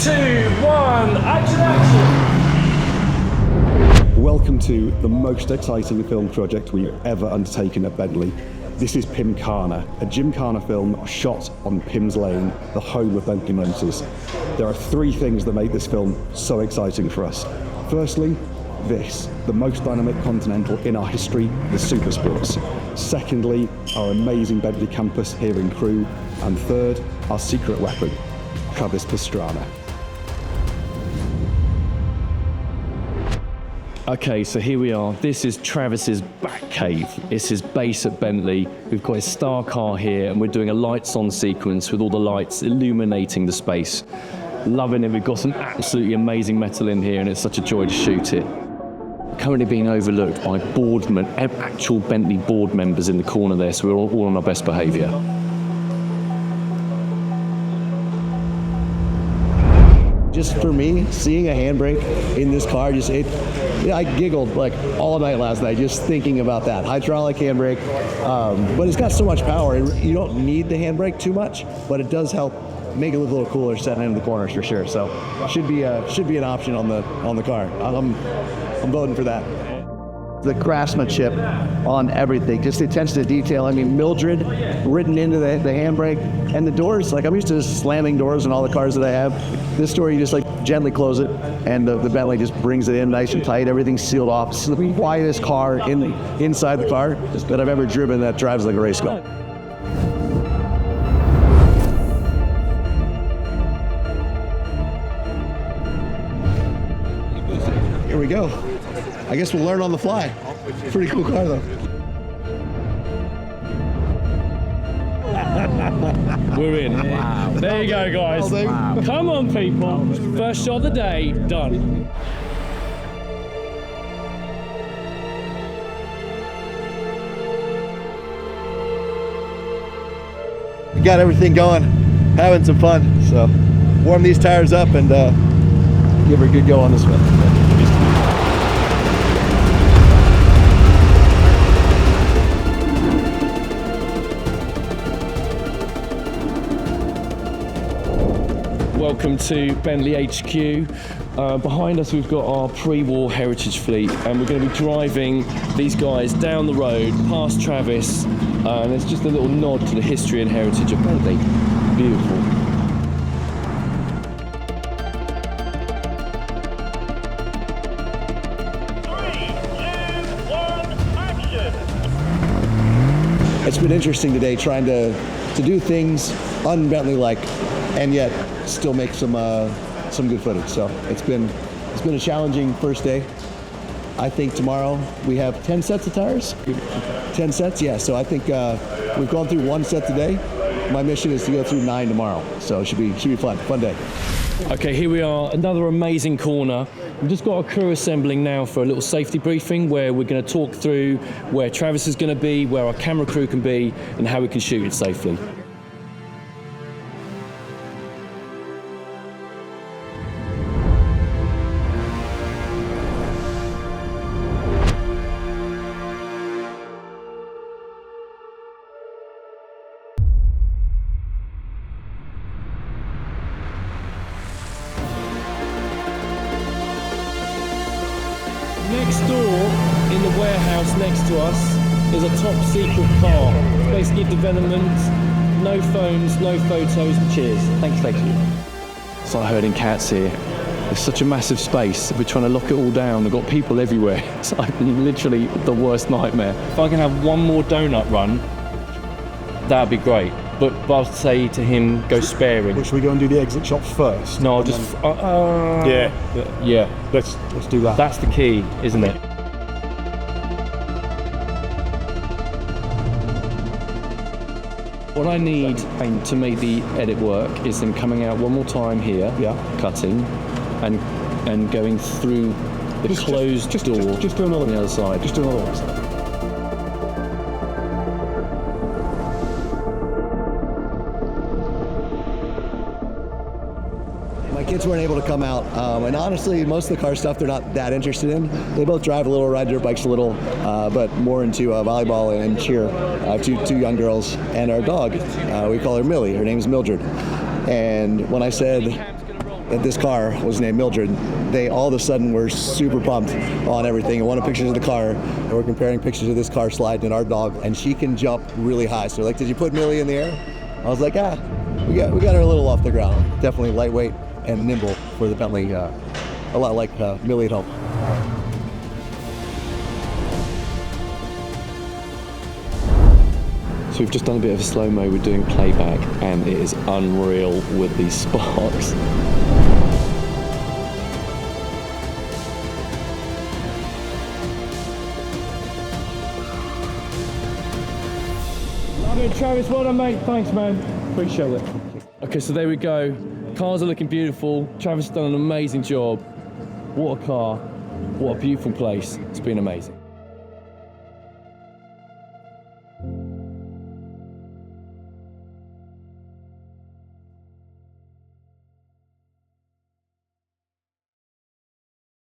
2, 1, action! Welcome to the most exciting film project we've ever undertaken at Bentley. This is Pimkhana, a Gymkhana film shot on Pim's Lane, the home of Bentley Motors. There are three things that make this film so exciting for us. Firstly, this, the most dynamic Continental in our history, the Supersports. Secondly, our amazing Bentley campus here in Crewe. And third, our secret weapon, Travis Pastrana. Okay, so here we are. This is Travis's back cave. It's his base at Bentley. We've got his star car here, and we're doing a lights on sequence with all the lights illuminating the space. Loving it. We've got some absolutely amazing metal in here, and it's such a joy to shoot it. Currently being overlooked by actual Bentley board members in the corner there, so we're all on our best behaviour. Just for me, seeing a handbrake in this car, I giggled like all night last night just thinking about that. Hydraulic handbrake, but it's got so much power. You don't need the handbrake too much, but it does help make it look a little cooler setting into the corners for sure. So should be an option on the car. I'm voting for that. The craftsmanship on everything, just the attention to detail. I mean, Mildred written into the handbrake and the doors. Like, I'm used to slamming doors in all the cars that I have. This door, you just like gently close it, and the Bentley just brings it in nice and tight. Everything's sealed off. It's the quietest car inside the car that I've ever driven that drives like a race car. Here we go. I guess we'll learn on the fly. Pretty cool car though. We're in. Wow. There you go, guys. Wow. Come on, people. First shot of the day, done. We got everything going, having some fun. So warm these tires up and give her a good go on this one. Welcome to Bentley HQ. Behind us we've got our pre-war heritage fleet, and we're going to be driving these guys down the road past Travis, and it's just a little nod to the history and heritage of Bentley. Beautiful. It's been interesting today trying to do things un-Bentley-like and yet still make some good footage. So it's been a challenging first day. I think tomorrow we have 10 sets of tires. 10 sets, yeah. So I think we've gone through one set today. My mission is to go through 9 tomorrow. So it should be fun day. Okay, here we are, another amazing corner. We've just got our crew assembling now for a little safety briefing where we're going to talk through where Travis is going to be, where our camera crew can be, and how we can shoot it safely. Next door, in the warehouse next to us, is a top secret car. It's basically development, no phones, no photos. Cheers. Thank you. It's like herding cats here. It's such a massive space. We're trying to lock it all down. We've got people everywhere. It's like literally the worst nightmare. If I can have one more donut run, that'd be great. But I'll say to him, go sparing. Should we go and do the exit shot first? No, I'll just... Yeah. Let's do that. That's the key, isn't it? What I need to make the edit work is them coming out one more time here, cutting, and going through the closed door just do another on the other side. Just do another one. My kids weren't able to come out, and honestly, most of the car stuff they're not that interested in. They both drive a little, ride dirt bikes a little, but more into volleyball and cheer. I have two young girls, and our dog, we call her Millie. Her name is Mildred. And when I said, that this car was named Mildred, they all of a sudden were super pumped on everything and wanted pictures of the car. And we're comparing pictures of this car sliding and our dog, and she can jump really high. So like, did you put Millie in the air? I was like, we got her a little off the ground. Definitely lightweight and nimble for the Bentley, a lot like Millie at home. So we've just done a bit of a slow-mo, we're doing playback, and it is unreal with these sparks. Love it, Travis, well done, mate. Thanks, man. Appreciate it. Okay, so there we go. Cars are looking beautiful. Travis has done an amazing job. What a car. What a beautiful place. It's been amazing.